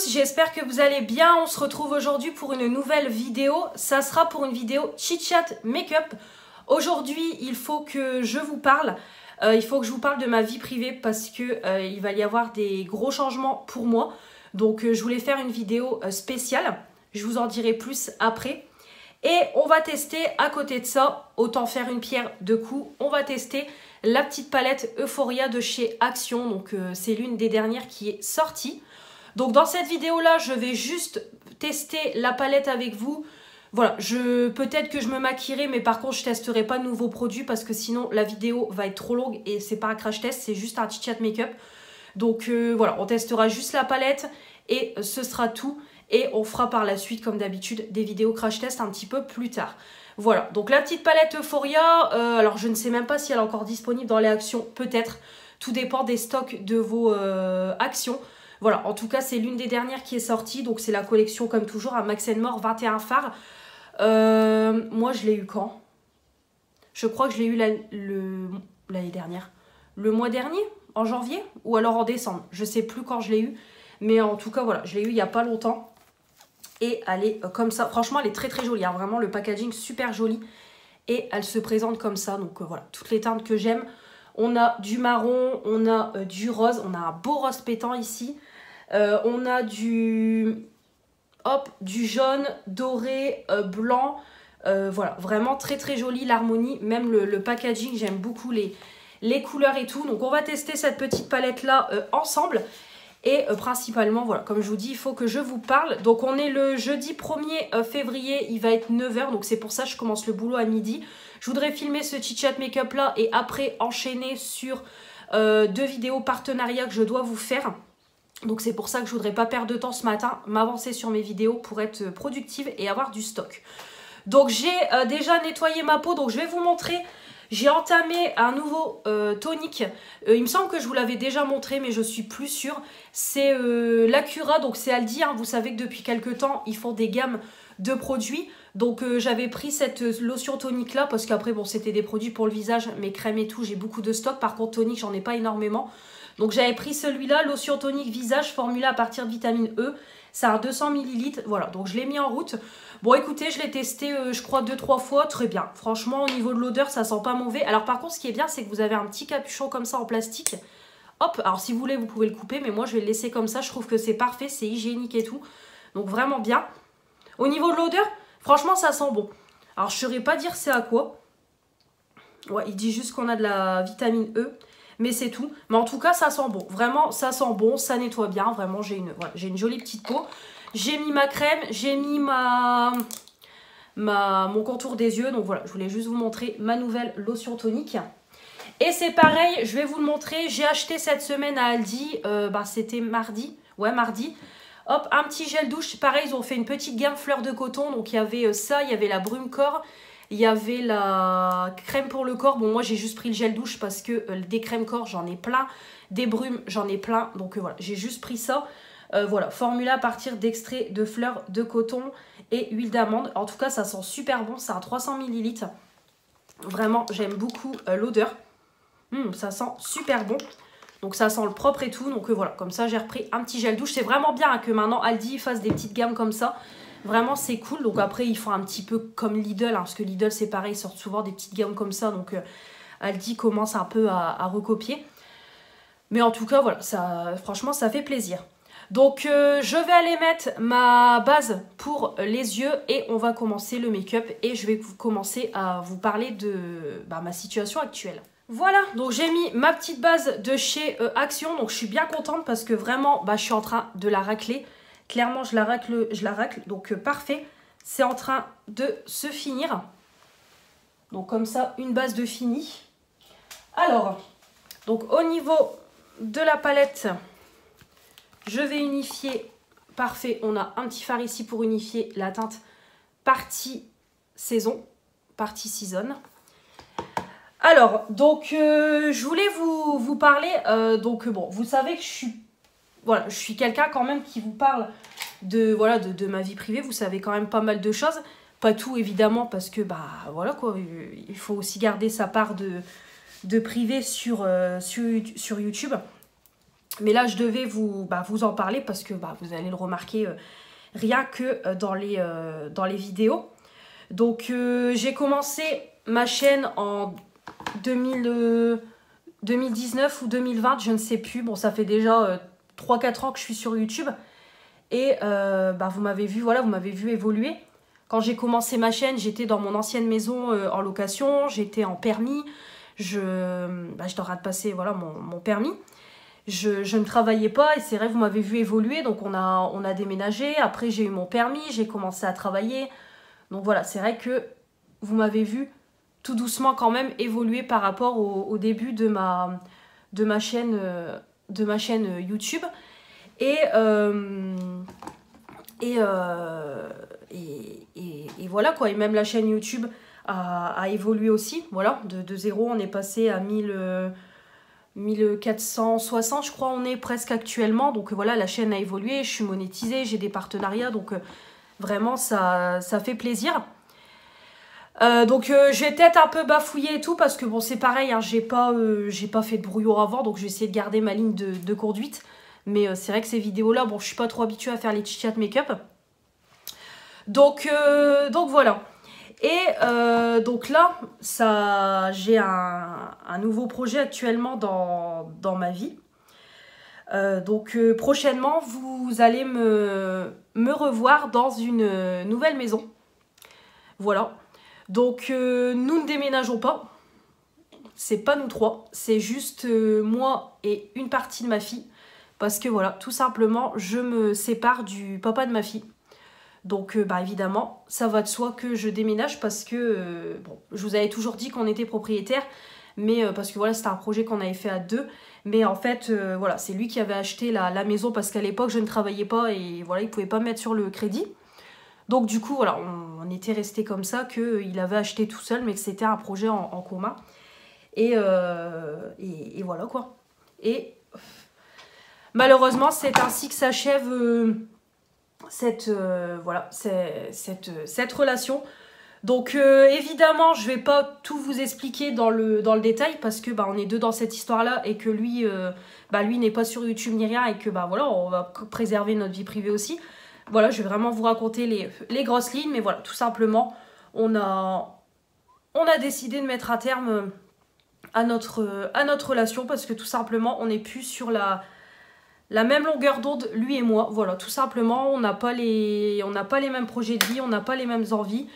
tous, j'espère que vous allez bien. On se retrouve aujourd'hui pour une nouvelle vidéo. Ça sera pour une vidéo chit-chat make-up. Aujourd'hui, il faut que je vous parle. Il faut que je vous parle de ma vie privée parce que il va y avoir des gros changements pour moi. Donc, je voulais faire une vidéo spéciale. Je vous en dirai plus après. Et on va tester à côté de ça, autant faire une pierre deux coups, on va tester la petite palette Euphoria de chez Action. Donc, c'est l'une des dernières qui est sortie. Donc dans cette vidéo là je vais juste tester la palette avec vous. Voilà, peut-être que je me maquillerai, mais par contre je testerai pas de nouveaux produits parce que sinon la vidéo va être trop longue et c'est pas un crash test, c'est juste un chit-chat make-up. Donc voilà, on testera juste la palette et ce sera tout. Et on fera par la suite comme d'habitude des vidéos crash test un petit peu plus tard. Voilà, donc la petite palette Euphoria, alors je ne sais même pas si elle est encore disponible dans les actions, peut-être. Tout dépend des stocks de vos actions. Voilà, en tout cas, c'est l'une des dernières qui est sortie. Donc, c'est la collection, comme toujours, à Max & More 21 fards. Moi, je l'ai eu quand? Je crois que je l'ai eu l'année dernière. Le mois dernier? En janvier? Ou alors en décembre? Je sais plus quand je l'ai eu. Mais en tout cas, voilà, je l'ai eu il n'y a pas longtemps. Et elle est comme ça. Franchement, elle est très très jolie. Hein. Vraiment, le packaging super joli. Et elle se présente comme ça. Donc, voilà, toutes les teintes que j'aime. On a du marron, on a du rose. On a un beau rose pétant ici. On a du jaune, doré, blanc. Voilà, vraiment très très joli l'harmonie. Même le packaging, j'aime beaucoup les couleurs et tout. Donc on va tester cette petite palette là ensemble. Et principalement, voilà, comme je vous dis, il faut que je vous parle. Donc on est le jeudi 1er février, il va être 9 h. Donc c'est pour ça que je commence le boulot à midi. Je voudrais filmer ce chit-chat make-up là et après enchaîner sur 2 vidéos partenariat que je dois vous faire. Donc c'est pour ça que je voudrais pas perdre de temps ce matin, m'avancer sur mes vidéos pour être productive et avoir du stock. Donc j'ai déjà nettoyé ma peau, donc je vais vous montrer. J'ai entamé un nouveau tonique. Il me semble que je vous l'avais déjà montré, mais je suis plus sûre. C'est l'Acura, donc c'est Aldi. Hein. Vous savez que depuis quelques temps, ils font des gammes de produits. Donc j'avais pris cette lotion tonique là, parce qu'après, bon, c'était des produits pour le visage, mes crèmes et tout, j'ai beaucoup de stock. Par contre, tonique, j'en ai pas énormément. Donc j'avais pris celui-là, lotion tonique visage formulée à partir de vitamine E. C'est un 200 ml. Voilà, donc je l'ai mis en route. Bon, écoutez, je l'ai testé, je crois, 2-3 fois. Très bien. Franchement, au niveau de l'odeur, ça sent pas mauvais. Alors par contre, ce qui est bien, c'est que vous avez un petit capuchon comme ça en plastique. Hop, alors si vous voulez, vous pouvez le couper. Mais moi, je vais le laisser comme ça. Je trouve que c'est parfait, c'est hygiénique et tout. Donc vraiment bien. Au niveau de l'odeur, franchement, ça sent bon. Alors, je ne saurais pas dire c'est à quoi. Ouais, il dit juste qu'on a de la vitamine E. Mais c'est tout. Mais en tout cas, ça sent bon. Vraiment, ça sent bon. Ça nettoie bien. Vraiment, j'ai une jolie petite peau. J'ai mis ma crème. J'ai mis mon contour des yeux. Donc voilà, je voulais juste vous montrer ma nouvelle lotion tonique. Et c'est pareil, je vais vous le montrer. J'ai acheté cette semaine à Aldi. C'était mardi. Ouais, mardi. Hop, un petit gel douche. Pareil, ils ont fait une petite gamme fleurs de coton. Donc il y avait ça, il y avait la brume corps. Il y avait la crème pour le corps. Bon, moi, j'ai juste pris le gel douche parce que des crèmes corps, j'en ai plein. Des brumes, j'en ai plein. Donc, voilà, j'ai juste pris ça. Voilà, formulé à partir d'extrait de fleurs de coton et huile d'amande. En tout cas, ça sent super bon. C'est un 300 ml. Vraiment, j'aime beaucoup l'odeur. Ça sent super bon. Donc, ça sent le propre et tout. Donc, voilà, comme ça, j'ai repris un petit gel douche. C'est vraiment bien que maintenant, Aldi fasse des petites gammes comme ça. Vraiment, c'est cool. Donc après, ils font un petit peu comme Lidl. Hein, parce que Lidl, c'est pareil. Ils sortent souvent des petites gammes comme ça. Donc Aldi commence un peu à recopier. Mais en tout cas, voilà. Franchement, ça fait plaisir. Donc, je vais aller mettre ma base pour les yeux. Et on va commencer le make-up. Et je vais commencer à vous parler de ma situation actuelle. Voilà, donc j'ai mis ma petite base de chez Action. Donc, je suis bien contente parce que vraiment, je suis en train de la racler. Clairement, je la racle. Donc, parfait. C'est en train de se finir. Donc, comme ça, une base de fini. Alors, donc au niveau de la palette, je vais unifier. Parfait. On a un petit fard ici pour unifier la teinte partie saison. Partie season. Alors, donc, je voulais vous parler. Bon, vous savez que je suis quelqu'un quand même qui vous parle de ma vie privée. Vous savez quand même pas mal de choses. Pas tout évidemment parce que voilà quoi. Il faut aussi garder sa part de privé sur YouTube. Mais là, je devais vous en parler parce que vous allez le remarquer rien que dans les vidéos. Donc, j'ai commencé ma chaîne en 2019 ou 2020, je ne sais plus. Bon, ça fait déjà 3-4 ans que je suis sur YouTube. Et vous m'avez vu, voilà, vous m'avez vu évoluer. Quand j'ai commencé ma chaîne, j'étais dans mon ancienne maison en location, j'étais en permis. J'étais en train de passer voilà, mon permis. Je ne travaillais pas et c'est vrai, vous m'avez vu évoluer. Donc on a déménagé. Après, j'ai eu mon permis, j'ai commencé à travailler. Donc voilà, c'est vrai que vous m'avez vu tout doucement quand même évoluer par rapport au début de ma chaîne YouTube. Et voilà quoi, et même la chaîne YouTube a évolué aussi, voilà, de 0 on est passé à 1460 je crois on est presque actuellement, donc voilà, la chaîne a évolué, je suis monétisée, j'ai des partenariats, donc vraiment ça fait plaisir. Donc je vais peut-être un peu bafouiller et tout parce que bon c'est pareil, hein, j'ai pas fait de brouillon avant, donc je vais essayer de garder ma ligne de conduite. Mais c'est vrai que ces vidéos là, bon je suis pas trop habituée à faire les chit-chat make-up. Donc voilà. Et donc là, j'ai un nouveau projet actuellement dans ma vie. Donc prochainement, vous allez me revoir dans une nouvelle maison. Voilà. Donc nous ne déménageons pas. C'est pas nous trois. C'est juste moi et une partie de ma fille. Parce que voilà, tout simplement, je me sépare du papa de ma fille. Donc évidemment, ça va de soi que je déménage parce que, bon, je vous avais toujours dit qu'on était propriétaire, mais parce que voilà, c'était un projet qu'on avait fait à deux. Mais en fait, voilà, c'est lui qui avait acheté la maison parce qu'à l'époque, je ne travaillais pas et voilà, il ne pouvait pas me mettre sur le crédit. Donc du coup, voilà, on était resté comme ça, qu'il avait acheté tout seul, mais que c'était un projet en commun. Et voilà quoi. Et malheureusement, c'est ainsi que s'achève cette relation. Donc évidemment, je vais pas tout vous expliquer dans le détail parce que on est deux dans cette histoire-là et que lui, lui n'est pas sur YouTube ni rien et que voilà, on va préserver notre vie privée aussi. Voilà, je vais vraiment vous raconter les grosses lignes, mais voilà, tout simplement, on a décidé de mettre un terme à notre relation parce que tout simplement, on n'est plus sur la même longueur d'onde, lui et moi. Voilà, tout simplement, on n'a pas les mêmes projets de vie, on n'a pas les mêmes envies.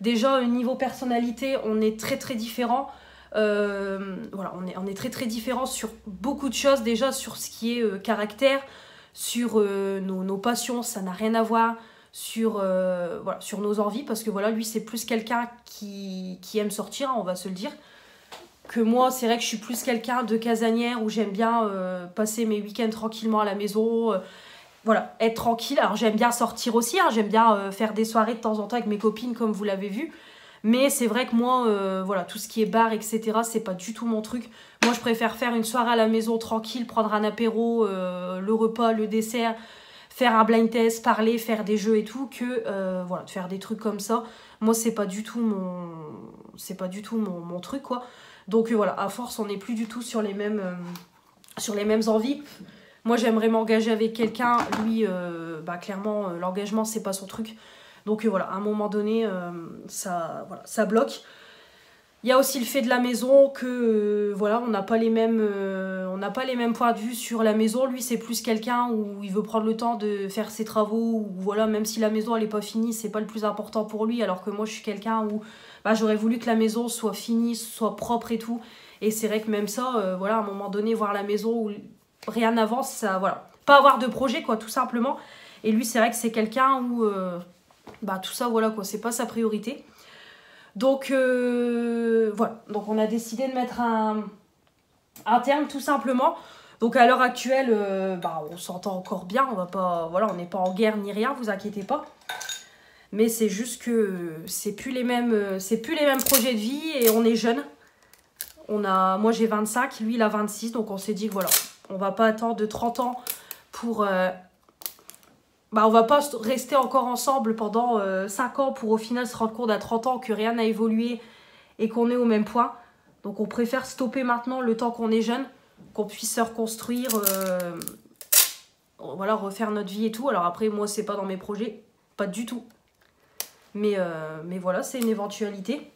Déjà, au niveau personnalité, on est très très différents. Voilà, on est très très différents sur beaucoup de choses. Déjà, sur ce qui est caractère, sur nos passions, ça n'a rien à voir. Sur nos envies, parce que voilà, lui, c'est plus quelqu'un qui aime sortir, hein, on va se le dire. Que moi, c'est vrai que je suis plus quelqu'un de casanière où j'aime bien passer mes week-ends tranquillement à la maison, voilà, être tranquille. Alors j'aime bien sortir aussi, hein, j'aime bien faire des soirées de temps en temps avec mes copines comme vous l'avez vu. Mais c'est vrai que moi, voilà, tout ce qui est bar, etc., c'est pas du tout mon truc. Moi, je préfère faire une soirée à la maison tranquille, prendre un apéro, le repas, le dessert, faire un blind test, parler, faire des jeux et tout, que voilà, de faire des trucs comme ça. Moi, c'est pas du tout mon truc, quoi. Donc voilà, à force, on n'est plus du tout sur les mêmes envies. Moi, j'aimerais m'engager avec quelqu'un. Lui, clairement, l'engagement, c'est pas son truc. Donc voilà, à un moment donné, ça bloque. Il y a aussi le fait de la maison que voilà, on n'a pas les mêmes points de vue sur la maison. Lui, c'est plus quelqu'un où il veut prendre le temps de faire ses travaux. Ou voilà, même si la maison elle est pas finie, c'est pas le plus important pour lui. Alors que moi, je suis quelqu'un où j'aurais voulu que la maison soit finie, soit propre et tout. Et c'est vrai que même ça, voilà, à un moment donné, voir la maison où rien n'avance, ça, voilà, pas avoir de projet quoi, tout simplement. Et lui, c'est vrai que c'est quelqu'un où tout ça, voilà quoi, c'est pas sa priorité. Donc voilà, donc on a décidé de mettre un terme tout simplement. Donc à l'heure actuelle, on s'entend encore bien, on va pas, voilà, on n'est pas en guerre ni rien, vous inquiétez pas. Mais c'est juste que c'est plus les mêmes projets de vie et on est jeunes. Moi j'ai 25, lui il a 26, donc on s'est dit que voilà, on va pas attendre de 30 ans pour on va pas rester encore ensemble pendant 5 ans pour au final se rendre compte à 30 ans que rien n'a évolué et qu'on est au même point. Donc on préfère stopper maintenant le temps qu'on est jeune. qu'on puisse se reconstruire, voilà, refaire notre vie et tout. Alors après, moi, c'est pas dans mes projets, pas du tout. Mais voilà, c'est une éventualité.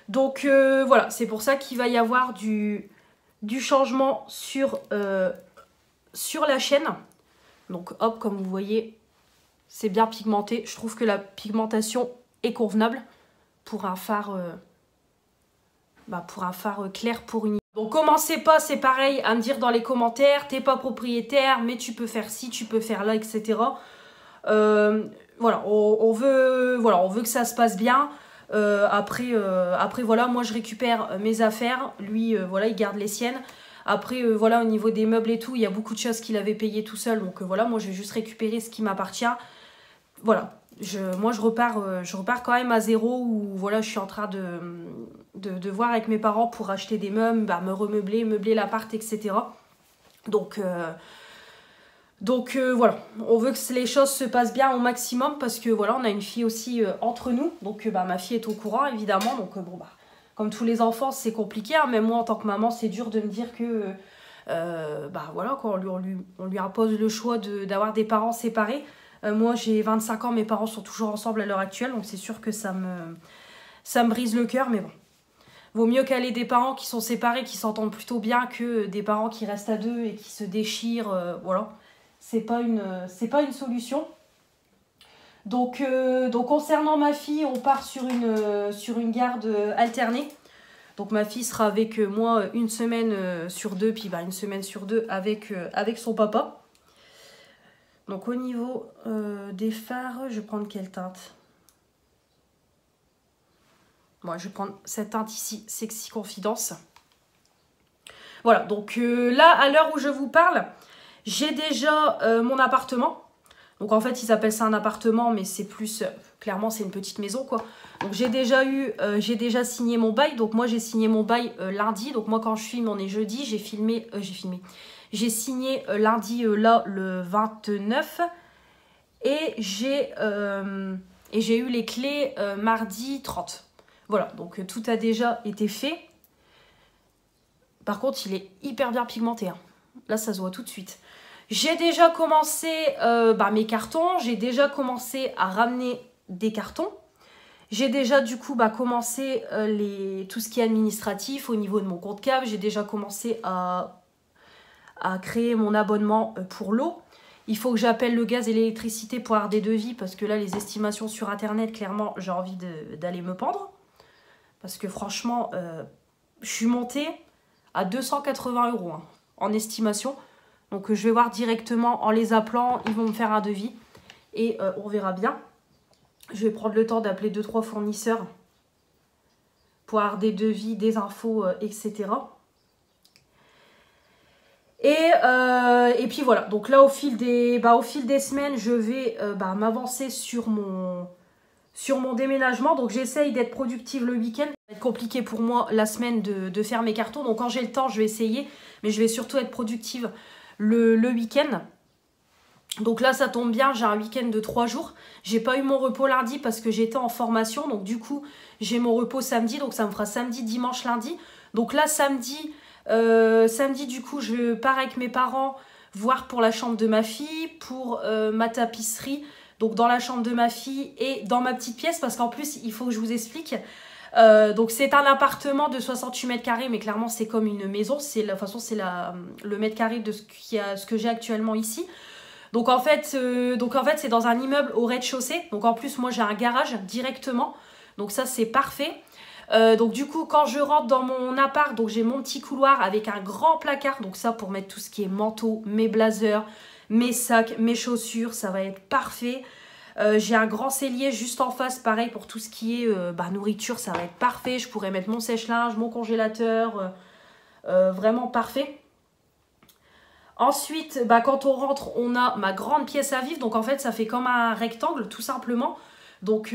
Donc voilà, c'est pour ça qu'il va y avoir du changement sur la chaîne. Donc hop, comme vous voyez, c'est bien pigmenté. Je trouve que la pigmentation est convenable pour un phare, clair pour une... Donc commencez pas, c'est pareil, à me dire dans les commentaires, t'es pas propriétaire, mais tu peux faire ci, tu peux faire là, etc. Voilà, on veut que ça se passe bien. Après, voilà, moi je récupère mes affaires, lui, voilà, il garde les siennes. Après, voilà, au niveau des meubles et tout, il y a beaucoup de choses qu'il avait payées tout seul. Donc voilà, moi je vais juste récupérer ce qui m'appartient. Voilà, moi je repars quand même à zéro, où voilà, je suis en train de voir avec mes parents pour acheter des meubles, bah, me remeubler, meubler l'appart, etc. Donc voilà, on veut que les choses se passent bien au maximum, parce que voilà, on a une fille aussi entre nous. Donc bah, ma fille est au courant, évidemment. Donc bon, bah, comme tous les enfants, c'est compliqué, hein. Même moi, en tant que maman, c'est dur de me dire que bah voilà, quoi, on lui impose le choix d'avoir des parents séparés. Moi, j'ai 25 ans, mes parents sont toujours ensemble à l'heure actuelle. Donc c'est sûr que ça me brise le cœur, mais bon. Vaut mieux qu'elle ait des parents qui sont séparés, qui s'entendent plutôt bien, que des parents qui restent à deux et qui se déchirent, voilà. C'est pas une solution. Donc concernant ma fille, on part sur une garde alternée. Donc ma fille sera avec moi une semaine sur deux, puis bah, une semaine sur deux avec son papa. Donc au niveau des fards, je vais prendre quelle teinte? Moi, je vais prendre cette teinte ici, Sexy Confidence. Voilà, donc là, à l'heure où je vous parle, j'ai déjà mon appartement. Donc en fait, ils appellent ça un appartement, mais c'est plus... clairement, c'est une petite maison, quoi. Donc j'ai déjà signé mon bail. Donc moi, j'ai signé mon bail lundi. Donc moi, quand je filme, on est jeudi. J'ai signé lundi, là, le 29. Et j'ai eu les clés mardi 30. Voilà, donc tout a déjà été fait. Par contre, il est hyper bien pigmenté, hein. Là, ça se voit tout de suite. J'ai déjà commencé mes cartons. J'ai déjà commencé à ramener des cartons. J'ai déjà, du coup, commencé tout ce qui est administratif au niveau de mon compte CAF. J'ai déjà commencé à créer mon abonnement pour l'eau. Il faut que j'appelle le gaz et l'électricité pour avoir des devis, parce que là, les estimations sur Internet, clairement, j'ai envie d'aller me pendre. Parce que franchement, je suis montée à 280 € hein, en estimation. Donc je vais voir directement en les appelant, ils vont me faire un devis. Et on verra bien. Je vais prendre le temps d'appeler 2-3 fournisseurs pour avoir des devis, des infos, etc. Et puis voilà. Donc là, au fil des semaines, je vais m'avancer sur mon déménagement. Donc j'essaye d'être productive le week-end. Ça va être compliqué pour moi la semaine de faire mes cartons. Donc quand j'ai le temps, je vais essayer. Mais je vais surtout être productive le week-end. Donc là, ça tombe bien, j'ai un week-end de 3 jours. J'ai pas eu mon repos lundi parce que j'étais en formation. Donc du coup, j'ai mon repos samedi. Donc ça me fera samedi, dimanche, lundi. Donc là, samedi, du coup, je pars avec mes parents voir pour la chambre de ma fille, pour ma tapisserie. Donc dans la chambre de ma fille et dans ma petite pièce. Parce qu'en plus, il faut que je vous explique. Donc c'est un appartement de 68 mètres carrés, mais clairement c'est comme une maison. De toute façon, c'est le mètre carré de ce que j'ai actuellement ici. Donc en fait c'est dans un immeuble au rez-de-chaussée. Donc en plus, moi j'ai un garage directement. Donc ça, c'est parfait. Donc du coup, quand je rentre dans mon appart, donc j'ai mon petit couloir avec un grand placard. Donc ça, pour mettre tout ce qui est manteau, mes blazers, mes sacs, mes chaussures, ça va être parfait. J'ai un grand cellier juste en face, pareil pour tout ce qui est nourriture, ça va être parfait. Je pourrais mettre mon sèche-linge, mon congélateur, vraiment parfait. Ensuite, quand on rentre, on a ma grande pièce à vivre. Donc en fait, ça fait comme un rectangle, tout simplement. Donc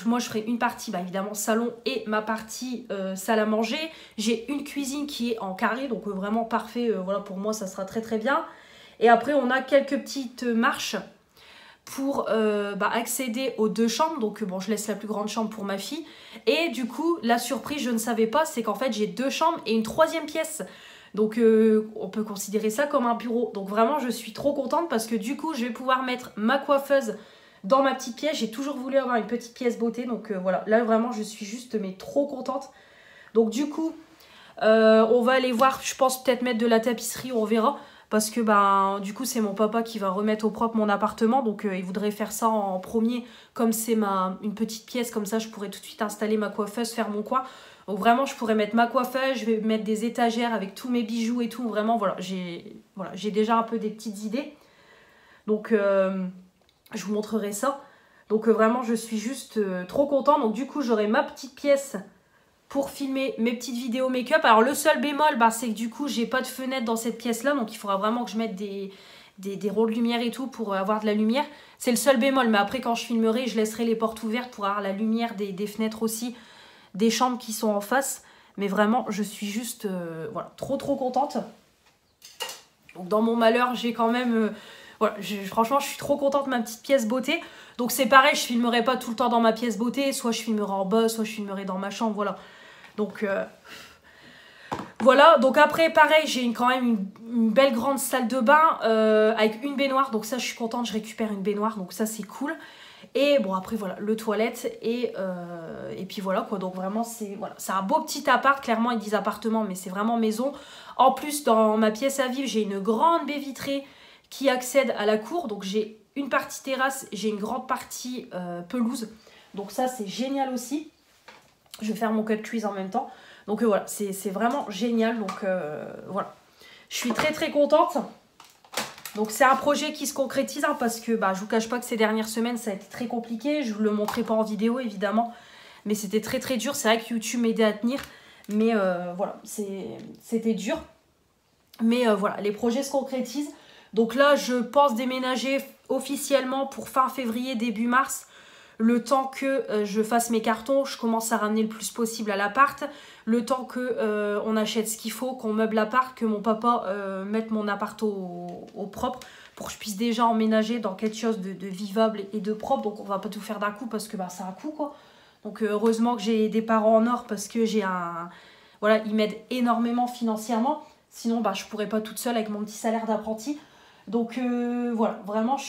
moi, je ferai une partie, évidemment, salon et ma partie salle à manger. J'ai une cuisine qui est en carré, donc vraiment parfait. Voilà, pour moi, ça sera très très bien. Et après, on a quelques petites marches pour accéder aux 2 chambres. Donc bon, je laisse la plus grande chambre pour ma fille. Et du coup, la surprise, je ne savais pas, c'est qu'en fait, j'ai 2 chambres et une 3e pièce. Donc on peut considérer ça comme un bureau. Donc vraiment je suis trop contente parce que du coup je vais pouvoir mettre ma coiffeuse dans ma petite pièce. J'ai toujours voulu avoir une petite pièce beauté. Donc voilà, là vraiment je suis juste mais trop contente. Donc du coup on va aller voir, je pense peut-être mettre de la tapisserie, on verra. Parce que ben, du coup c'est mon papa qui va remettre au propre mon appartement. Donc il voudrait faire ça en premier. Comme c'est une petite pièce, comme ça je pourrais tout de suite installer ma coiffeuse, faire mon coin. Donc vraiment je pourrais mettre ma coiffeuse, je vais mettre des étagères avec tous mes bijoux et tout. Vraiment voilà, j'ai déjà un peu des petites idées. Donc je vous montrerai ça. Donc vraiment je suis juste trop contente. Donc du coup j'aurai ma petite pièce pour filmer mes petites vidéos make-up. Alors le seul bémol, bah, c'est que du coup j'ai pas de fenêtre dans cette pièce là, donc il faudra vraiment que je mette des rôles de lumière et tout pour avoir de la lumière. C'est le seul bémol, mais après quand je filmerai, je laisserai les portes ouvertes pour avoir la lumière des fenêtres aussi, des chambres qui sont en face. Mais vraiment je suis juste voilà, trop contente. Donc dans mon malheur j'ai quand même voilà, franchement je suis trop contente de ma petite pièce beauté. Donc c'est pareil, je filmerai pas tout le temps dans ma pièce beauté, soit je filmerai en bas, soit je filmerai dans ma chambre, voilà. Donc voilà, donc après pareil j'ai quand même une belle grande salle de bain avec une baignoire. Donc ça je suis contente, je récupère une baignoire, donc ça c'est cool. Et bon après voilà, le toilette et puis voilà quoi. Donc vraiment c'est voilà, un beau petit appart, clairement ils disent appartement mais c'est vraiment maison. En plus dans ma pièce à vivre j'ai une grande baie vitrée qui accède à la cour. Donc j'ai une partie terrasse, j'ai une grande partie pelouse. Donc ça c'est génial aussi. Je vais faire mon cut crease en même temps. Donc voilà, c'est vraiment génial. Donc voilà, je suis très contente. Donc c'est un projet qui se concrétise hein, parce que bah, je vous cache pas que ces dernières semaines ça a été très compliqué. Je vous le montrerai pas en vidéo évidemment, mais c'était très dur. C'est vrai que YouTube m'aidait à tenir, mais voilà, c'était dur. Mais voilà, les projets se concrétisent. Donc là je pense déménager officiellement pour fin février, début mars. Le temps que je fasse mes cartons, je commence à ramener le plus possible à l'appart. Le temps que on achète ce qu'il faut, qu'on meuble l'appart, que mon papa mette mon appart au propre pour que je puisse déjà emménager dans quelque chose de vivable et de propre. Donc on va pas tout faire d'un coup parce que bah, c'est un coup quoi. Donc heureusement que j'ai des parents en or parce que j'ai un... Voilà, ils m'aident énormément financièrement. Sinon bah, je pourrais pas toute seule avec mon petit salaire d'apprenti. Donc voilà, vraiment je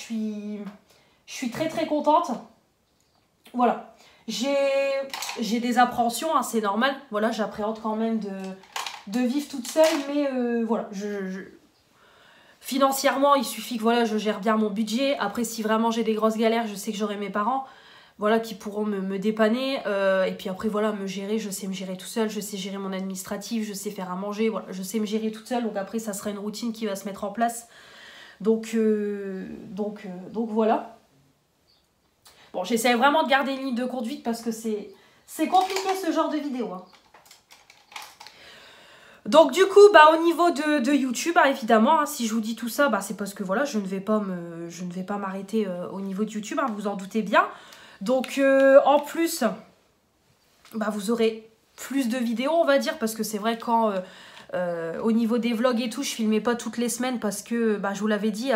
suis très contente. Voilà, j'ai des appréhensions, hein, c'est normal. Voilà, j'appréhende quand même de vivre toute seule, mais voilà, financièrement, il suffit que voilà, je gère bien mon budget. Après, si vraiment j'ai des grosses galères, je sais que j'aurai mes parents, voilà, qui pourront me dépanner. Et puis après, voilà, me gérer, je sais me gérer tout seul, je sais gérer mon administratif, je sais faire à manger, voilà, je sais me gérer toute seule. Donc après, ça sera une routine qui va se mettre en place. Donc voilà. Bon, j'essaie vraiment de garder une ligne de conduite parce que c'est compliqué ce genre de vidéo. Hein. Donc du coup, bah, au niveau de YouTube, bah, évidemment, hein, si je vous dis tout ça, bah, c'est parce que voilà, je ne vais pas m'arrêter au niveau de YouTube, hein, vous en doutez bien. Donc en plus, bah, vous aurez plus de vidéos, on va dire, parce que c'est vrai quand au niveau des vlogs et tout, je filmais pas toutes les semaines parce que, bah, je vous l'avais dit,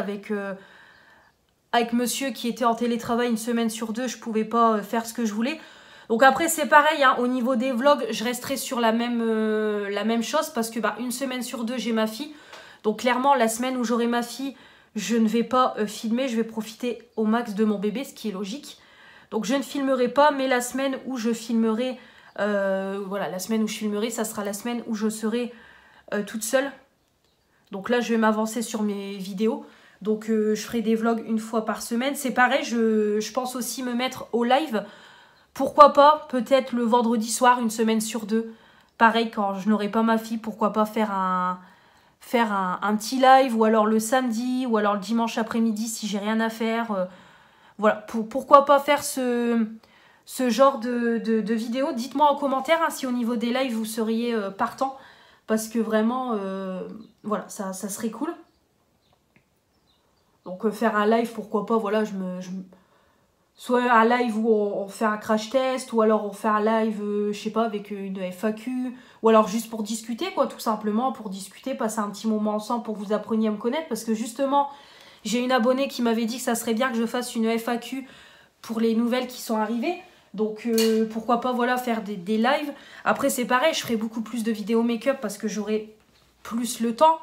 avec monsieur qui était en télétravail une semaine sur deux, je pouvais pas faire ce que je voulais. Donc après c'est pareil, hein, au niveau des vlogs, je resterai sur la même chose parce que bah, une semaine sur deux j'ai ma fille. Donc clairement la semaine où j'aurai ma fille, je ne vais pas filmer, je vais profiter au max de mon bébé, ce qui est logique. Donc je ne filmerai pas, mais la semaine où je filmerai, voilà, la semaine où je filmerai, ça sera la semaine où je serai toute seule. Donc là je vais m'avancer sur mes vidéos. Donc je ferai des vlogs une fois par semaine. C'est pareil, je pense aussi me mettre au live. Pourquoi pas, peut-être le vendredi soir, une semaine sur deux. Pareil, quand je n'aurai pas ma fille, pourquoi pas faire un petit live. Ou alors le samedi, ou alors le dimanche après-midi si j'ai rien à faire. Voilà, pourquoi pas faire ce genre de vidéo. Dites-moi en commentaire hein, si au niveau des lives vous seriez partant. Parce que vraiment, voilà, ça serait cool. Donc faire un live, pourquoi pas, voilà, soit un live où on fait un crash test, ou alors on fait un live, je sais pas, avec une FAQ, ou alors juste pour discuter, quoi, tout simplement, pour discuter, passer un petit moment ensemble pour que vous appreniez à me connaître, parce que justement, j'ai une abonnée qui m'avait dit que ça serait bien que je fasse une FAQ pour les nouvelles qui sont arrivées, donc pourquoi pas, voilà, faire des lives. Après, c'est pareil, je ferai beaucoup plus de vidéos make-up, parce que j'aurai plus le temps.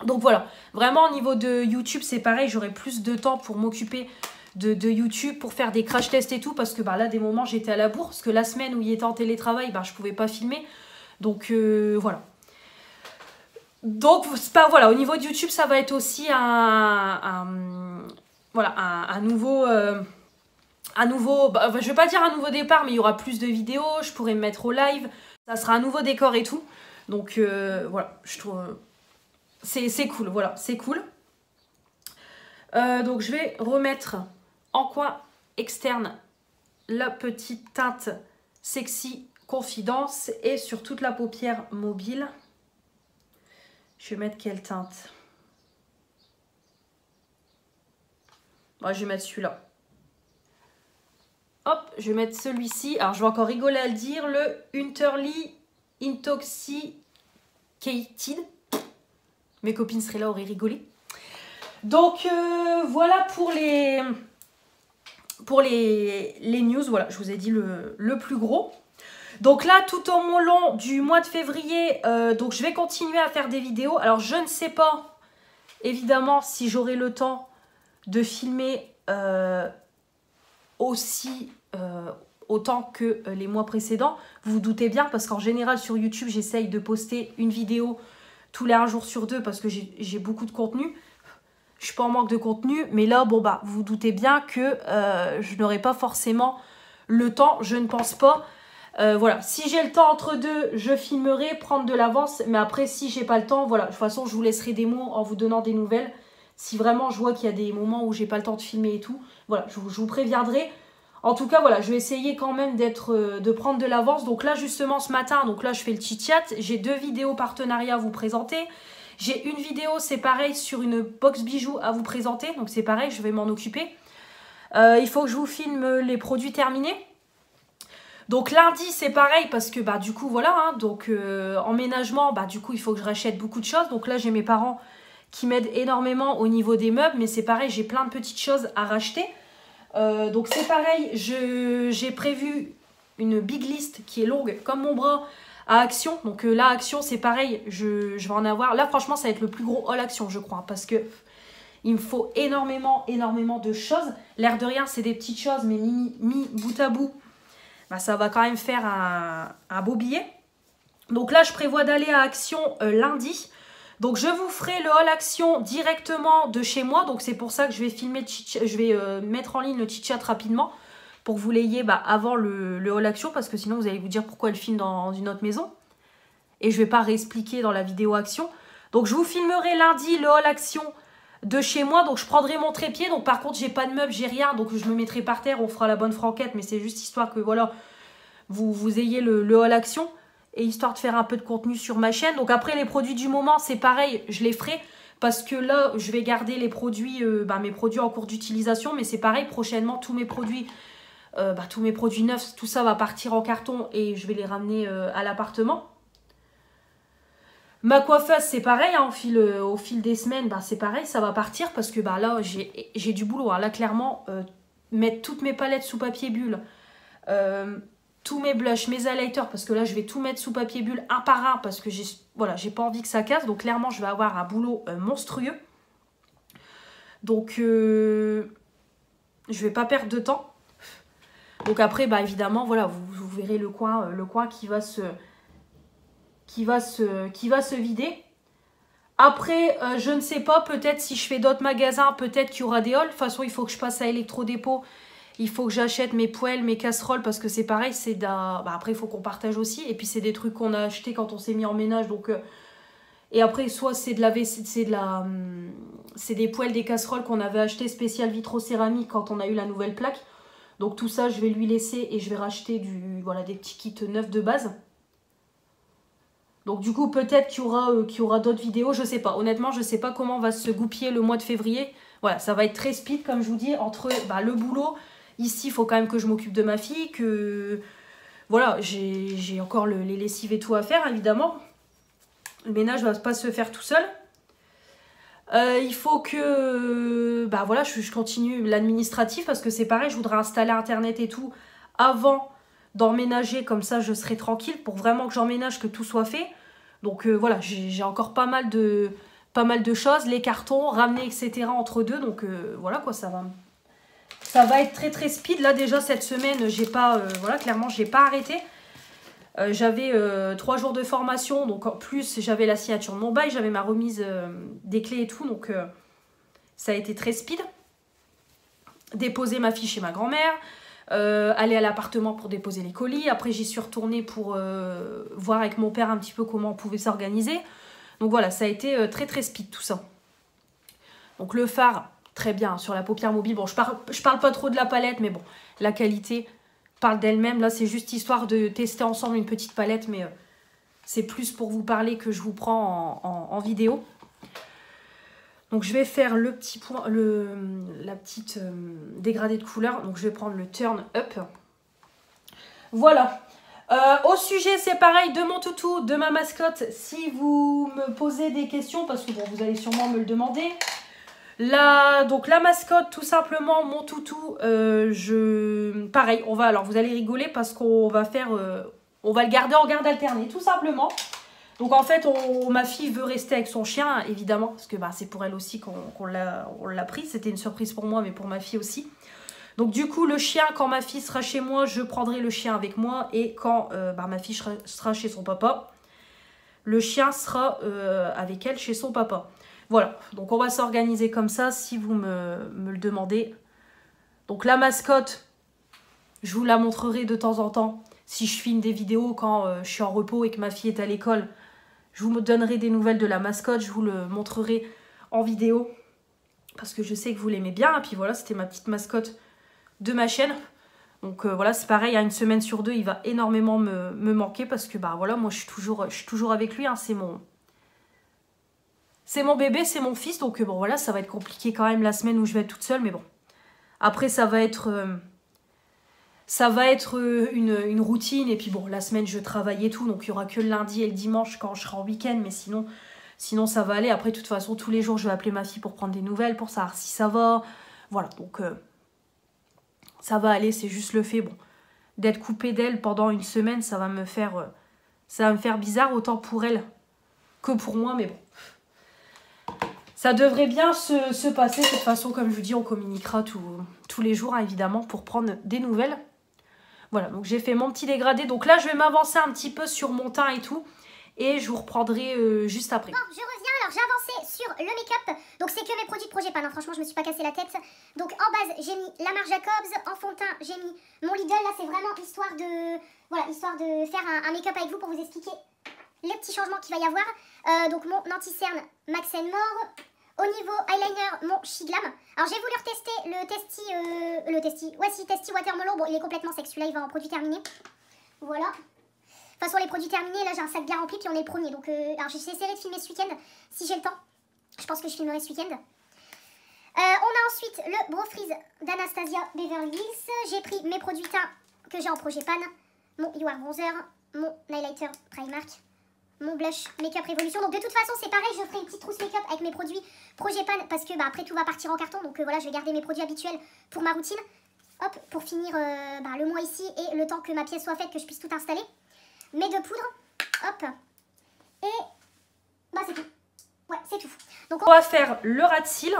Donc voilà, vraiment au niveau de YouTube, c'est pareil, j'aurai plus de temps pour m'occuper de YouTube, pour faire des crash tests et tout, parce que bah, là, des moments, j'étais à la bourre, parce que la semaine où il était en télétravail, bah, je pouvais pas filmer. Donc voilà. Donc voilà, au niveau de YouTube, ça va être aussi voilà, un nouveau... bah, je vais pas dire un nouveau départ, mais il y aura plus de vidéos, je pourrai me mettre au live, ça sera un nouveau décor et tout. Donc voilà, je trouve... c'est cool, voilà, c'est cool. Donc je vais remettre en coin externe la petite teinte Sexy Confidence et sur toute la paupière mobile. Je vais mettre quelle teinte? Moi, je vais mettre celui-là. Hop, je vais mettre celui-ci. Alors, je vais encore rigoler à le dire. Le Hunterly Intoxicated. Mes copines seraient là, auraient rigolé. Donc, voilà pour les news. Voilà, je vous ai dit le plus gros. Donc là, tout au long du mois de février, donc je vais continuer à faire des vidéos. Alors, je ne sais pas, évidemment, si j'aurai le temps de filmer autant que les mois précédents. Vous vous doutez bien, parce qu'en général, sur YouTube, j'essaye de poster une vidéo tous les 1 jour sur 2 parce que j'ai beaucoup de contenu. Je suis pas en manque de contenu, mais là, bon bah, vous vous doutez bien que je n'aurai pas forcément le temps, je ne pense pas. Voilà, si j'ai le temps entre deux, je filmerai, prendre de l'avance. Mais après, si j'ai pas le temps, voilà, de toute façon, je vous laisserai des mots en vous donnant des nouvelles. Si vraiment je vois qu'il y a des moments où j'ai pas le temps de filmer et tout, voilà, je vous préviendrai. En tout cas, voilà, je vais essayer quand même de prendre de l'avance. Donc là, justement, ce matin, donc là, je fais le chit-chat. J'ai 2 vidéos partenariats à vous présenter. J'ai une vidéo, c'est pareil, sur une box bijoux à vous présenter. Donc c'est pareil, je vais m'en occuper. Il faut que je vous filme les produits terminés. Donc lundi, c'est pareil parce que bah du coup, voilà, hein, donc emménagement, bah du coup, il faut que je rachète beaucoup de choses. Donc là, j'ai mes parents qui m'aident énormément au niveau des meubles. Mais c'est pareil, j'ai plein de petites choses à racheter. Donc c'est pareil, j'ai prévu une big list qui est longue comme mon bras à Action. Donc là, Action, c'est pareil, je vais en avoir. Là, franchement, ça va être le plus gros haul Action, je crois. Parce que il me faut énormément de choses. L'air de rien, c'est des petites choses, mais mis bout à bout, bah, ça va quand même faire un beau billet. Donc là, je prévois d'aller à Action lundi. Donc je vous ferai le haul Action directement de chez moi. Donc c'est pour ça que je vais filmer, je vais mettre en ligne le chit-chat rapidement pour que vous l'ayez bah, avant le haul Action, parce que sinon vous allez vous dire pourquoi elle filme dans une autre maison. Et je ne vais pas réexpliquer dans la vidéo Action. Donc je vous filmerai lundi le haul Action de chez moi. Donc je prendrai mon trépied. Donc par contre j'ai pas de meubles, j'ai rien. Donc je me mettrai par terre, on fera la bonne franquette. Mais c'est juste histoire que voilà, vous ayez le haul Action. Et histoire de faire un peu de contenu sur ma chaîne. Donc après les produits du moment, c'est pareil, je les ferai. Parce que là, je vais garder les produits, mes produits en cours d'utilisation. Mais c'est pareil, prochainement, tous mes produits neufs, tout ça va partir en carton. Et je vais les ramener à l'appartement. Ma coiffeuse, c'est pareil, hein, au fil des semaines, bah, c'est pareil, ça va partir. Parce que bah, là, j'ai du boulot. Hein. Là, clairement, mettre toutes mes palettes sous papier bulle. Tous mes blushs, mes highlighters, parce que là, je vais tout mettre sous papier bulle un par un, parce que j'ai pas envie que ça casse. Donc, clairement, je vais avoir un boulot monstrueux. Donc, je vais pas perdre de temps. Donc, après, bah, évidemment, voilà, vous verrez le coin qui va se vider. Après, je ne sais pas, peut-être si je fais d'autres magasins, peut-être qu'il y aura des hauls. De toute façon, il faut que je passe à Electrodépôt. Il faut que j'achète mes poêles, mes casseroles, parce que c'est pareil, après, il faut qu'on partage aussi. Et puis, c'est des trucs qu'on a achetés quand on s'est mis en ménage. Donc, et après, soit c'est c'est des poêles, des casseroles qu'on avait achetées spécial vitrocéramique quand on a eu la nouvelle plaque. Donc, tout ça, je vais lui laisser et je vais racheter des petits kits neufs de base. Donc, du coup, peut-être qu'il y aura d'autres vidéos. Je sais pas. Honnêtement, je sais pas comment va se goupiller le mois de février. Voilà, ça va être très speed, comme je vous dis, entre le boulot. Ici, il faut quand même que je m'occupe de ma fille, que voilà, j'ai encore les lessives et tout à faire, évidemment. Le ménage ne va pas se faire tout seul. Il faut que voilà, je continue l'administratif, parce que c'est pareil, je voudrais installer Internet et tout avant d'emménager, comme ça je serai tranquille pour vraiment que j'emménage, que tout soit fait. Donc voilà, j'ai encore pas mal de choses, les cartons, ramener, etc. entre deux. Donc voilà quoi, ça va être très très speed. Là déjà cette semaine, j'ai pas, voilà, clairement, j'ai pas arrêté. J'avais 3 jours de formation, donc en plus j'avais la signature de mon bail, j'avais ma remise des clés et tout, donc ça a été très speed. Déposer ma fille chez ma grand-mère, aller à l'appartement pour déposer les colis. Après j'y suis retournée pour voir avec mon père un petit peu comment on pouvait s'organiser. Donc voilà, ça a été très très speed tout ça. Donc le fard, très bien, sur la paupière mobile. Bon, je parle pas trop de la palette, mais bon, la qualité parle d'elle-même. Là, c'est juste histoire de tester ensemble une petite palette, mais c'est plus pour vous parler que je vous prends en vidéo. Donc je vais faire le petit point, la petite dégradée de couleur. Donc je vais prendre le Turn Up. Voilà. Au sujet, c'est pareil, de mon toutou, de ma mascotte. Si vous me posez des questions, parce que bon, vous allez sûrement me le demander. Donc la mascotte, tout simplement, mon toutou, pareil, alors vous allez rigoler parce qu'on va faire, on va le garder en garde alternée, tout simplement. Donc en fait, ma fille veut rester avec son chien, évidemment, parce que bah, c'est pour elle aussi qu'on l'a pris. C'était une surprise pour moi, mais pour ma fille aussi. Donc du coup, le chien, quand ma fille sera chez moi, je prendrai le chien avec moi. Et quand ma fille sera chez son papa, le chien sera avec elle chez son papa. Voilà, donc on va s'organiser comme ça si vous me le demandez. Donc la mascotte, je vous la montrerai de temps en temps. Si je filme des vidéos quand je suis en repos et que ma fille est à l'école, je vous donnerai des nouvelles de la mascotte. Je vous le montrerai en vidéo parce que je sais que vous l'aimez bien. Et puis voilà, c'était ma petite mascotte de ma chaîne. Donc voilà, c'est pareil, à une semaine sur 2, il va énormément me manquer parce que bah voilà, moi je suis toujours avec lui, hein, c'est mon bébé, c'est mon fils, donc bon voilà, ça va être compliqué quand même la semaine où je vais être toute seule, mais bon. Après ça va être une routine, et puis bon, la semaine je travaille et tout, donc il n'y aura que le lundi et le dimanche quand je serai en week-end, mais sinon ça va aller. Après de toute façon, tous les jours je vais appeler ma fille pour prendre des nouvelles, pour savoir si ça va, voilà, donc ça va aller. C'est juste le fait, bon, d'être coupée d'elle pendant une semaine, ça va me faire bizarre, autant pour elle que pour moi, mais bon. Ça devrait bien se passer. De toute façon, comme je vous dis, on communiquera tous les jours, hein, évidemment, pour prendre des nouvelles. Voilà, donc j'ai fait mon petit dégradé. Donc là, je vais m'avancer un petit peu sur mon teint et tout. Et je vous reprendrai juste après. Bon, je reviens. Alors, j'ai avancé sur le make-up. Donc, c'est que mes produits de Projet Pan. Hein. Franchement, je me suis pas cassé la tête. Donc, en base, j'ai mis la marque Jacobs. En fond de teint, j'ai mis mon Lidl. Là, c'est vraiment histoire de faire un make-up avec vous pour vous expliquer les petits changements qu'il va y avoir. Donc, mon anti-cerne Max More. Au niveau eyeliner, mon Shiglam. Alors j'ai voulu retester le Testy Watermelon. Bon, il est complètement sec, celui-là il va en produit terminé. Voilà. De toute façon, les produits terminés, là j'ai un sac bien rempli, puis on est le premier. Donc, alors j'essaierai de filmer ce week-end, si j'ai le temps. Je pense que je filmerai ce week-end. On a ensuite le Brow Freeze d'Anastasia Beverly Hills. J'ai pris mes produits teints que j'ai en Projet Pan. Mon You Are Bronzer, mon highlighter Primark, mon blush Make-up Révolution. Donc de toute façon c'est pareil, je ferai une petite trousse make-up avec mes produits Projet Pan parce que bah, après tout va partir en carton. Donc voilà, je vais garder mes produits habituels pour ma routine. Hop, pour finir le mois ici et le temps que ma pièce soit faite, que je puisse tout installer. Mes deux poudres, hop. Et bah c'est tout. Ouais, c'est tout. Donc on va faire le ras de cils.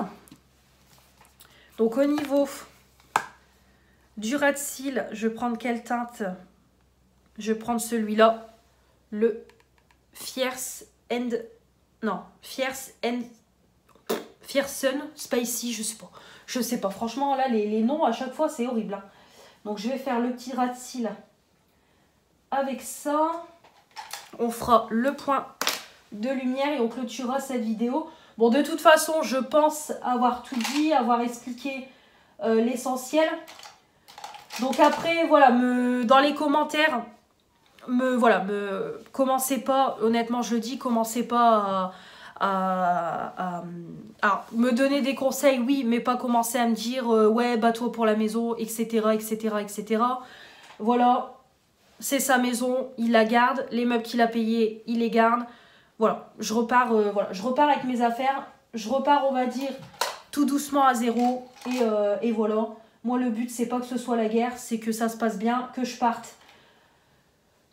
Donc au niveau du ras de cils, je vais prendre quelle teinte? Je vais prendre celui-là, le Fierce Fierce Spicy, je sais pas, franchement là les noms à chaque fois c'est horrible, hein. Donc je vais faire le petit ras de cils avec ça. On fera le point de lumière et on clôturera cette vidéo. Bon, de toute façon je pense avoir tout dit, avoir expliqué l'essentiel. Donc après voilà, dans les commentaires, commencez pas, honnêtement je le dis, commencez pas à me donner des conseils, oui, mais pas commencer à me dire ouais, bats-toi pour la maison, etc., etc., etc. Voilà, c'est sa maison, il la garde, les meubles qu'il a payés, il les garde. Voilà, je repars avec mes affaires, je repars, on va dire, tout doucement à zéro, et voilà. Moi, le but, c'est pas que ce soit la guerre, c'est que ça se passe bien, que je parte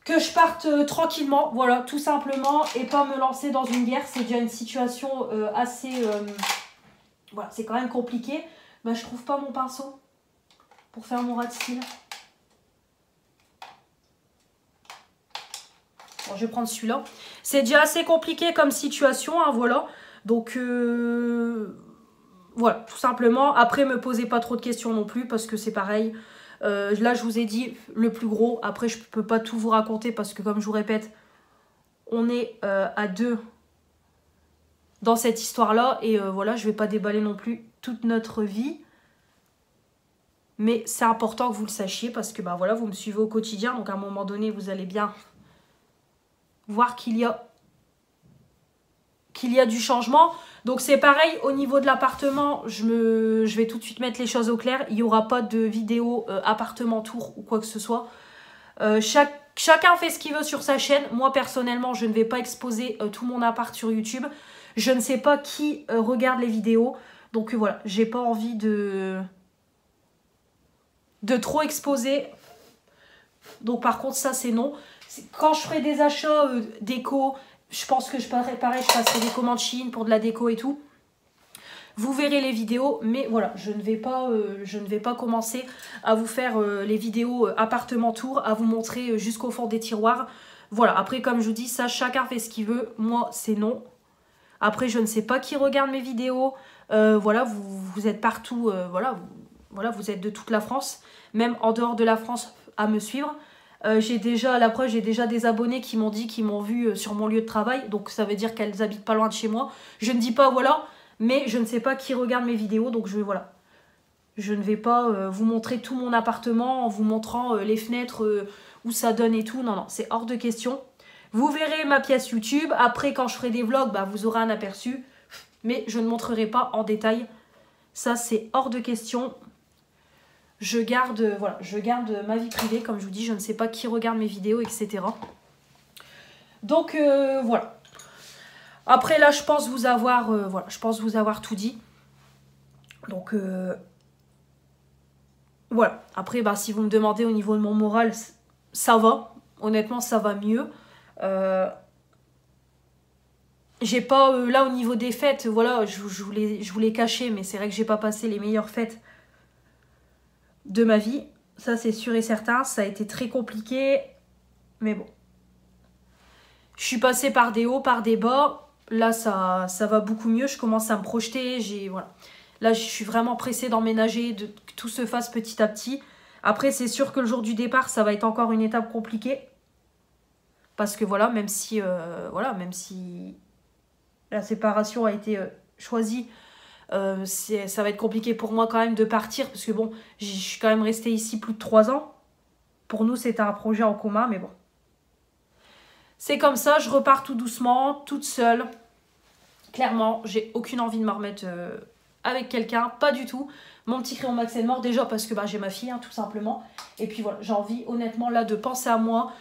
que je parte tranquillement, voilà, tout simplement, et pas me lancer dans une guerre. C'est déjà une situation assez... voilà, c'est quand même compliqué. Bah, je trouve pas mon pinceau pour faire mon rat de cils. Bon, je vais prendre celui-là. C'est déjà assez compliqué comme situation, hein, voilà. Donc, voilà, tout simplement. Après, me posez pas trop de questions non plus, parce que c'est pareil. Là, je vous ai dit le plus gros. Après, je peux pas tout vous raconter, parce que comme je vous répète, on est à 2 dans cette histoire-là. Et voilà, je vais pas déballer non plus toute notre vie. Mais c'est important que vous le sachiez, parce que bah, voilà, vous me suivez au quotidien. Donc, à un moment donné, vous allez bien voir qu'il y a du changement. Donc c'est pareil au niveau de l'appartement, je vais tout de suite mettre les choses au clair. Il n'y aura pas de vidéo appartement tour ou quoi que ce soit. Chacun fait ce qu'il veut sur sa chaîne. Moi personnellement, je ne vais pas exposer tout mon appart sur YouTube. Je ne sais pas qui regarde les vidéos. Donc voilà, j'ai pas envie de trop exposer. Donc par contre ça c'est non. Quand je ferai des achats déco, je pense que je passerai des commandes Chine pour de la déco et tout. Vous verrez les vidéos, mais voilà, je ne vais pas commencer à vous faire les vidéos appartement tour, à vous montrer jusqu'au fond des tiroirs. Voilà, après comme je vous dis, ça chacun fait ce qu'il veut, moi c'est non. Après je ne sais pas qui regarde mes vidéos, voilà, vous êtes partout, voilà, vous êtes de toute la France, même en dehors de la France à me suivre. J'ai déjà des abonnés qui m'ont dit qu'ils m'ont vu sur mon lieu de travail, donc ça veut dire qu'elles habitent pas loin de chez moi. Je ne dis pas voilà, mais je ne sais pas qui regarde mes vidéos, donc voilà. Je ne vais pas vous montrer tout mon appartement en vous montrant les fenêtres où ça donne et tout. Non, non, c'est hors de question. Vous verrez ma pièce YouTube. Après, quand je ferai des vlogs, bah, vous aurez un aperçu. Mais je ne montrerai pas en détail. Ça, c'est hors de question. Je garde ma vie privée, comme je vous dis, je ne sais pas qui regarde mes vidéos, etc. Donc voilà. Après là, je pense vous avoir tout dit. Donc voilà. Après, bah, si vous me demandez au niveau de mon moral, ça va. Honnêtement, ça va mieux. J'ai pas là au niveau des fêtes, voilà, je vous l'ai caché, mais c'est vrai que j'ai pas passé les meilleures fêtes de ma vie, ça c'est sûr et certain. Ça a été très compliqué, mais bon, je suis passée par des hauts, par des bas. Là ça va beaucoup mieux, je commence à me projeter. Voilà, là je suis vraiment pressée d'emménager, que tout se fasse petit à petit. Après c'est sûr que le jour du départ ça va être encore une étape compliquée, parce que voilà, même si la séparation a été choisie, ça va être compliqué pour moi quand même de partir, parce que bon, je suis quand même restée ici plus de 3 ans. Pour nous, c'était un projet en commun, mais bon. C'est comme ça, je repars tout doucement, toute seule. Clairement, j'ai aucune envie de me remettre avec quelqu'un, pas du tout. Mon petit crayon Max est mort, déjà parce que bah, j'ai ma fille, hein, tout simplement. Et puis voilà, j'ai envie honnêtement là de penser à moi.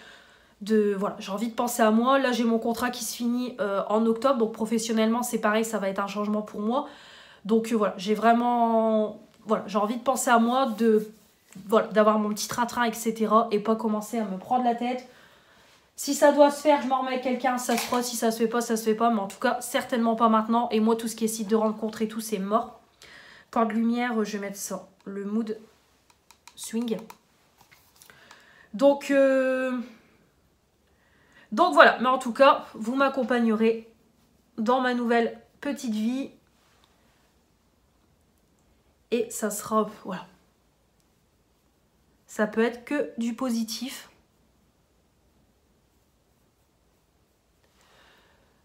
J'ai envie de penser à moi. Là, j'ai mon contrat qui se finit en octobre, donc professionnellement, c'est pareil, ça va être un changement pour moi. Donc voilà, j'ai envie de penser à moi, d'avoir mon petit train-train, etc. et pas commencer à me prendre la tête. Si ça doit se faire, je m'en remets avec quelqu'un, ça se fera. Si ça se fait pas, ça se fait pas. Mais en tout cas, certainement pas maintenant. Et moi, tout ce qui est site de rencontre et tout, c'est mort. Point de lumière, je vais mettre ça. Le mood swing. Donc voilà. Mais en tout cas, vous m'accompagnerez dans ma nouvelle petite vie. Et ça sera... Voilà. Ça peut être que du positif.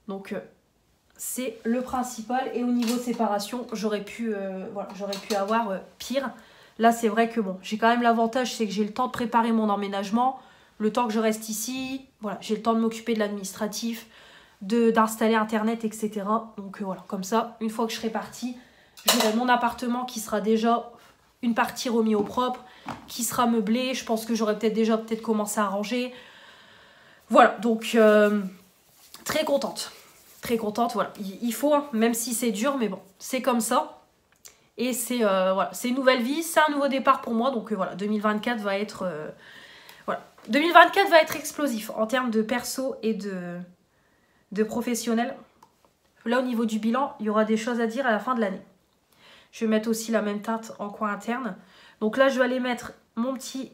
Donc, c'est le principal. Et au niveau séparation, j'aurais pu avoir pire. Là, c'est vrai que bon, j'ai quand même l'avantage, c'est que j'ai le temps de préparer mon emménagement. Le temps que je reste ici, voilà, j'ai le temps de m'occuper de l'administratif, d'installer Internet, etc. Donc voilà, comme ça, une fois que je serai partie, j'aurai mon appartement qui sera déjà une partie remis au propre, qui sera meublé. Je pense que j'aurais peut-être commencé à ranger. Voilà, donc très contente. Très contente, voilà. Il faut, hein, même si c'est dur, mais bon, c'est comme ça. Et c'est voilà, c'est une nouvelle vie, c'est un nouveau départ pour moi. Donc voilà, 2024 va être... voilà, 2024 va être explosif en termes de perso et de professionnel. Là, au niveau du bilan, il y aura des choses à dire à la fin de l'année. Je vais mettre aussi la même teinte en coin interne. Donc là, je vais aller mettre mon petit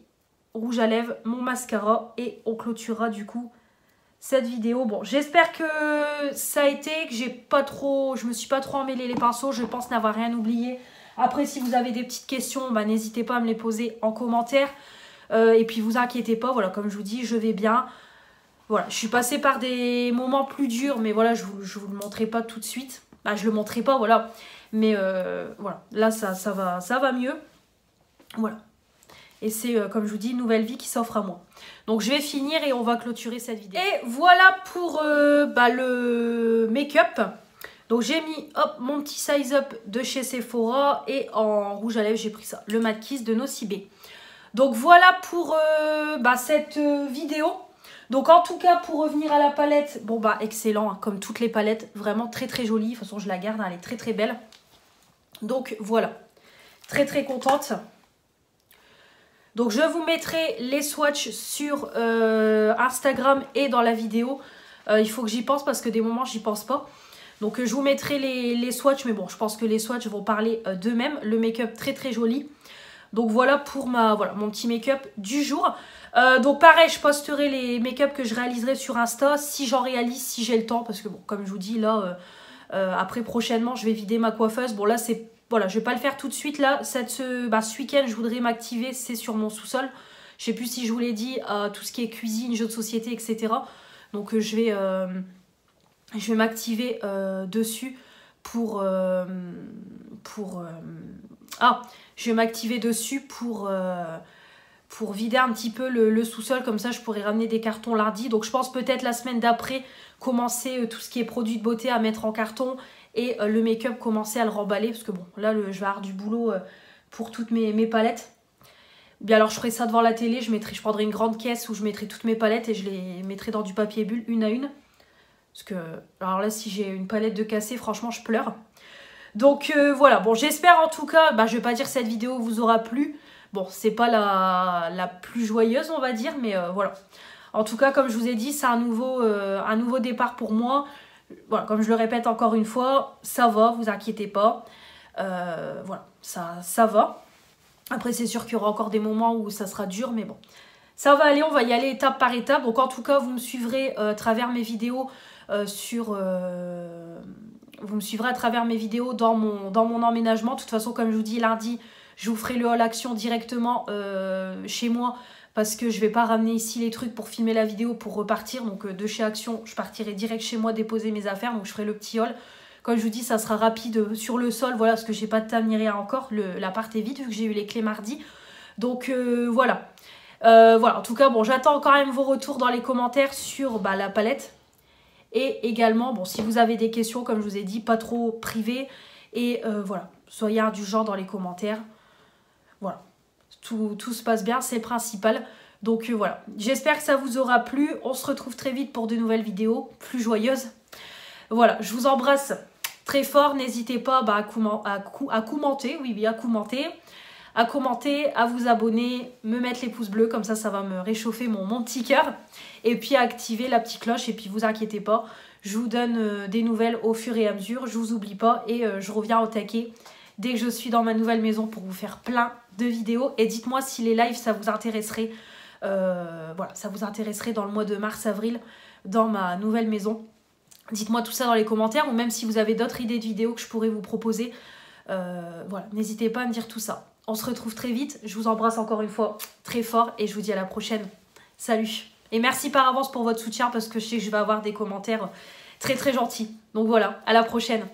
rouge à lèvres, mon mascara et on clôturera du coup cette vidéo. Bon, j'espère que ça a été, que je me suis pas trop emmêlé les pinceaux. Je pense n'avoir rien oublié. Après, si vous avez des petites questions, bah, n'hésitez pas à me les poser en commentaire. Et puis, vous inquiétez pas, voilà, comme je vous dis, je vais bien. Voilà, je suis passée par des moments plus durs, mais voilà, je vous le montrerai pas tout de suite. Bah, je le montrerai pas, voilà. Mais voilà, là, ça va mieux. Voilà. Et c'est, comme je vous dis, une nouvelle vie qui s'offre à moi. Donc, je vais finir et on va clôturer cette vidéo. Et voilà pour le make-up. Donc, j'ai mis mon petit size up de chez Sephora. Et en rouge à lèvres, j'ai pris ça. Le Matte Kiss de Nocibé. Donc, voilà pour cette vidéo. Donc, en tout cas, pour revenir à la palette, bon, bah, excellent, hein, comme toutes les palettes. Vraiment très, très jolie. De toute façon, je la garde, hein, elle est très, très belle. Donc, voilà. Très, très contente. Donc, je vous mettrai les swatchs sur Instagram et dans la vidéo. Il faut que j'y pense parce que des moments, j'y pense pas. Donc, je vous mettrai les swatchs. Mais bon, je pense que les swatchs vont parler d'eux-mêmes. Le make-up très, très joli. Donc, voilà pour mon petit make-up du jour. Donc, pareil, je posterai les make-up que je réaliserai sur Insta. Si j'en réalise, si j'ai le temps. Parce que, bon, comme je vous dis, là, après, prochainement, je vais vider ma coiffeuse. Bon, là, c'est... Voilà, je vais pas le faire tout de suite là. Ce week-end, je voudrais m'activer, c'est sur mon sous-sol. Je sais plus si je vous l'ai dit, tout ce qui est cuisine, jeux de société, etc. Donc je vais m'activer dessus pour vider un petit peu le sous-sol. Comme ça, je pourrais ramener des cartons lundi. Donc je pense peut-être la semaine d'après commencer tout ce qui est produits de beauté à mettre en carton. Et le make-up, commencer à le remballer. Parce que bon, là, je vais avoir du boulot pour toutes mes palettes. Bien alors, je ferai ça devant la télé. Je prendrai une grande caisse où je mettrai toutes mes palettes. Et je les mettrai dans du papier bulle, une à une. Parce que, alors là, si j'ai une palette de cassée, franchement, je pleure. Donc, voilà. Bon, j'espère en tout cas, je vais pas dire que cette vidéo vous aura plu. Bon, c'est pas la plus joyeuse, on va dire. Mais voilà. En tout cas, comme je vous ai dit, c'est un nouveau départ pour moi. Voilà, comme je le répète encore une fois, ça va, vous inquiétez pas. Voilà, ça va. Après, c'est sûr qu'il y aura encore des moments où ça sera dur, mais bon. Ça va aller, on va y aller étape par étape. Donc, en tout cas, vous me suivrez à travers mes vidéos vous me suivrez à travers mes vidéos dans mon emménagement. De toute façon, comme je vous dis, lundi, je vous ferai le haul action directement chez moi. Parce que je vais pas ramener ici les trucs pour filmer la vidéo pour repartir. Donc de chez Action, je partirai direct chez moi déposer mes affaires. Donc je ferai le petit haul. Comme je vous dis, ça sera rapide sur le sol. Voilà, parce que j'ai pas de table ni rien encore. L'appart est vide vu que j'ai eu les clés mardi. Donc voilà. Voilà, en tout cas, bon, j'attends quand même vos retours dans les commentaires sur la palette. Et également, bon, si vous avez des questions, comme je vous ai dit, pas trop privées. Et voilà, soyez indulgents dans les commentaires. Voilà. Tout se passe bien, c'est le principal. Donc voilà, j'espère que ça vous aura plu. On se retrouve très vite pour de nouvelles vidéos plus joyeuses. Voilà, je vous embrasse très fort. N'hésitez pas à commenter, oui, à commenter, à vous abonner, me mettre les pouces bleus, comme ça va me réchauffer mon petit cœur. Et puis à activer la petite cloche. Et puis vous inquiétez pas, je vous donne des nouvelles au fur et à mesure. Je vous oublie pas et je reviens au taquet dès que je suis dans ma nouvelle maison pour vous faire plein de vidéos. Et dites-moi si les lives, ça vous intéresserait. Voilà, ça vous intéresserait dans le mois de mars-avril, dans ma nouvelle maison. Dites-moi tout ça dans les commentaires. Ou même si vous avez d'autres idées de vidéos que je pourrais vous proposer. Voilà, n'hésitez pas à me dire tout ça. On se retrouve très vite. Je vous embrasse encore une fois très fort. Et je vous dis à la prochaine. Salut. Et merci par avance pour votre soutien. Parce que je sais que je vais avoir des commentaires très très gentils. Donc voilà, à la prochaine.